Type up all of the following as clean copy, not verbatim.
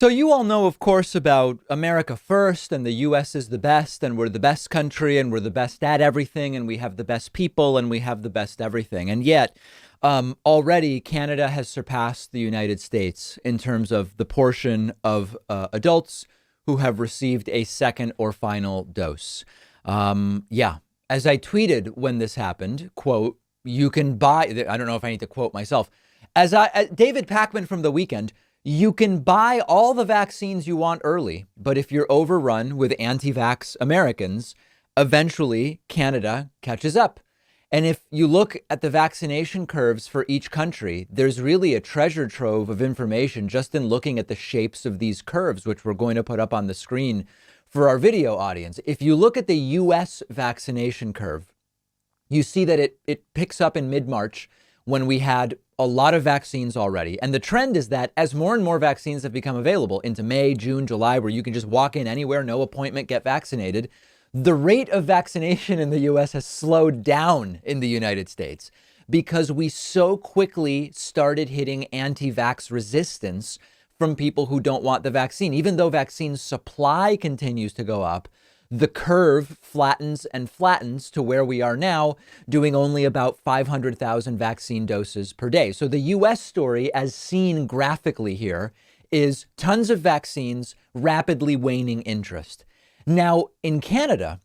So you all know, of course, about America first and the US is the best and we're the best country and we're the best at everything and we have the best people and we have the best everything. And yet, already Canada has surpassed the United States in terms of the portion of adults who have received a second or final dose. Yeah, as I tweeted when this happened, quote, you can buy, I don't know if I need to quote myself, David Packman from The Weekend, you can buy all the vaccines you want early, but if you're overrun with anti-vax Americans, eventually Canada catches up. And if you look at the vaccination curves for each country, there's really a treasure trove of information just in looking at the shapes of these curves, which we're going to put up on the screen for our video audience. If you look at the US vaccination curve, you see that it picks up in mid-March when we had a lot of vaccines already. And the trend is that as more and more vaccines have become available into May, June, July, where you can just walk in anywhere, no appointment, get vaccinated, the rate of vaccination in the US has slowed down in the United States because we so quickly started hitting anti-vax resistance from people who don't want the vaccine. Even though vaccine supply continues to go up, the curve flattens and flattens to where we are now, doing only about 500,000 vaccine doses per day. So the US story, as seen graphically here, is tons of vaccines, rapidly waning interest. Now, in Canada,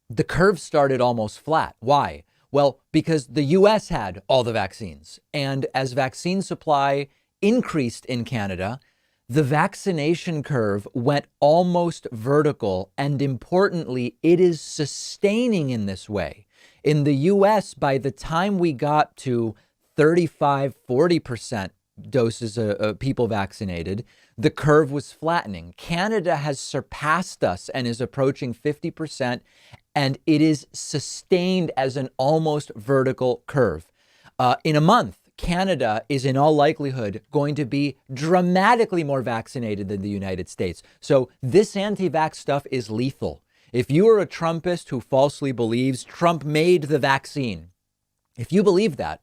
the curve started almost flat. Why? Well, because the US had all the vaccines. And as vaccine supply increased in Canada, the vaccination curve went almost vertical, and importantly, it is sustaining in this way. In the US, by the time we got to 35-40% doses of people vaccinated, the curve was flattening. Canada has surpassed us and is approaching 50%, and it is sustained as an almost vertical curve. In a month, Canada is in all likelihood going to be dramatically more vaccinated than the United States. So this anti-vax stuff is lethal. If you are a Trumpist who falsely believes Trump made the vaccine, if you believe that,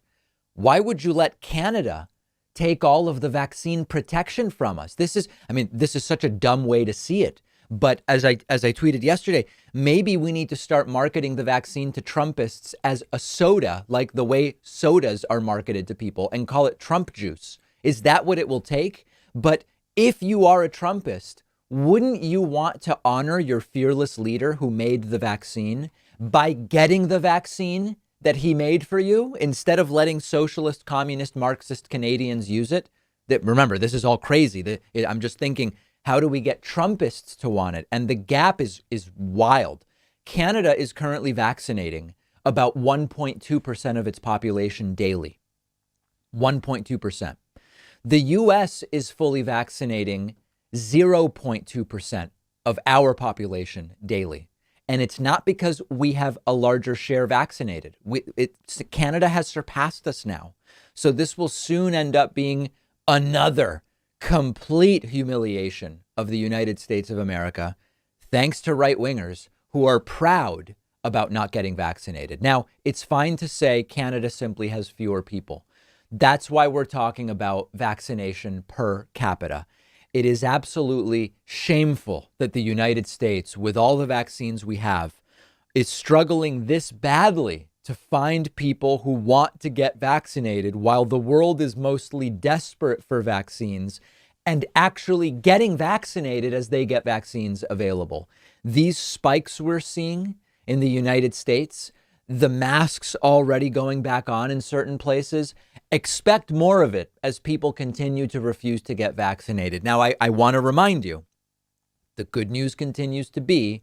why would you let Canada take all of the vaccine protection from us? This is such a dumb way to see it. But as I tweeted yesterday, maybe we need to start marketing the vaccine to Trumpists as a soda, like the way sodas are marketed to people, and call it Trump juice. Is that what it will take? But if you are a Trumpist, wouldn't you want to honor your fearless leader who made the vaccine by getting the vaccine that he made for you instead of letting socialist, communist, Marxist Canadians use it? That, remember, this is all crazy. I'm just thinking, how do we get Trumpists to want it? And the gap is wild. Canada is currently vaccinating about 1.2% of its population daily. 1.2%. The US is fully vaccinating 0.2% of our population daily. And it's not because we have a larger share vaccinated. Canada has surpassed us now. So this will soon end up being another complete humiliation of the United States of America, thanks to right-wingers who are proud about not getting vaccinated. Now, it's fine to say Canada simply has fewer people. That's why we're talking about vaccination per capita. It is absolutely shameful that the United States, with all the vaccines we have, is struggling this badly to find people who want to get vaccinated while the world is mostly desperate for vaccines and actually getting vaccinated as they get vaccines available. These spikes we're seeing in the United States, the masks already going back on in certain places, expect more of it as people continue to refuse to get vaccinated. Now, I want to remind you, the good news continues to be,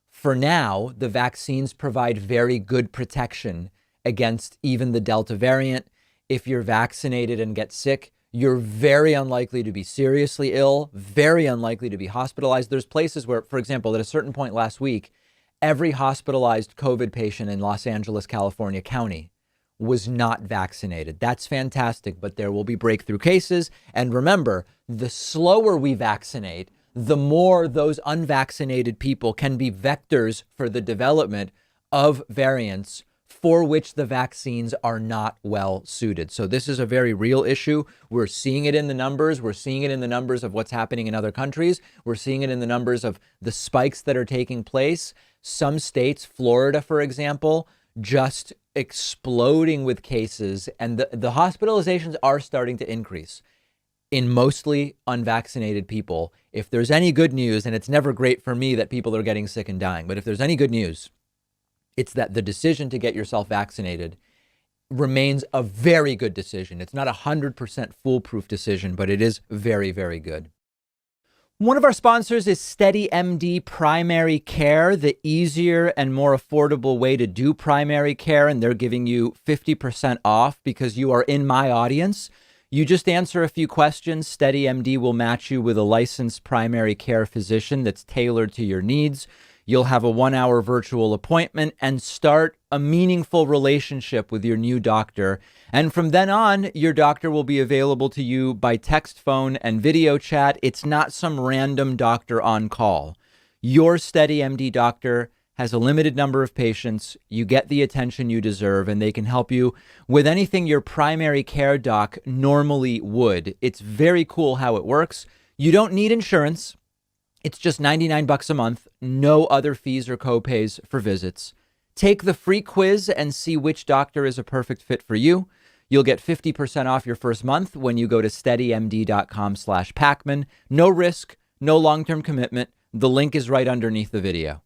for now, the vaccines provide very good protection against even the Delta variant. If you're vaccinated and get sick, you're very unlikely to be seriously ill, very unlikely to be hospitalized. There's places where, for example, at a certain point last week, every hospitalized COVID patient in Los Angeles, California County was not vaccinated. That's fantastic, but there will be breakthrough cases. And remember, the slower we vaccinate, the more those unvaccinated people can be vectors for the development of variants for which the vaccines are not well suited. So this is a very real issue. We're seeing it in the numbers. We're seeing it in the numbers of what's happening in other countries. We're seeing it in the numbers of the spikes that are taking place. Some states, Florida, for example, just exploding with cases, and the hospitalizations are starting to increase in mostly unvaccinated people. If there's any good news, and it's never great for me that people are getting sick and dying, but if there's any good news, it's that the decision to get yourself vaccinated remains a very good decision. It's not 100% foolproof decision, but it is very, very good. One of our sponsors is SteadyMD Primary Care, the easier and more affordable way to do primary care. And they're giving you 50% off because you are in my audience. You just answer a few questions. SteadyMD will match you with a licensed primary care physician that's tailored to your needs. You'll have a 1-hour virtual appointment and start a meaningful relationship with your new doctor. And from then on, your doctor will be available to you by text, phone, and video chat. It's not some random doctor on call. Your SteadyMD doctor has a limited number of patients. You get the attention you deserve, and they can help you with anything your primary care doc normally would. It's very cool how it works. You don't need insurance. It's just $99 a month, no other fees or copays for visits. Take the free quiz and see which doctor is a perfect fit for you. You'll get 50% off your first month when you go to steadymd.com/Pacman. No risk, no long-term commitment. The link is right underneath the video.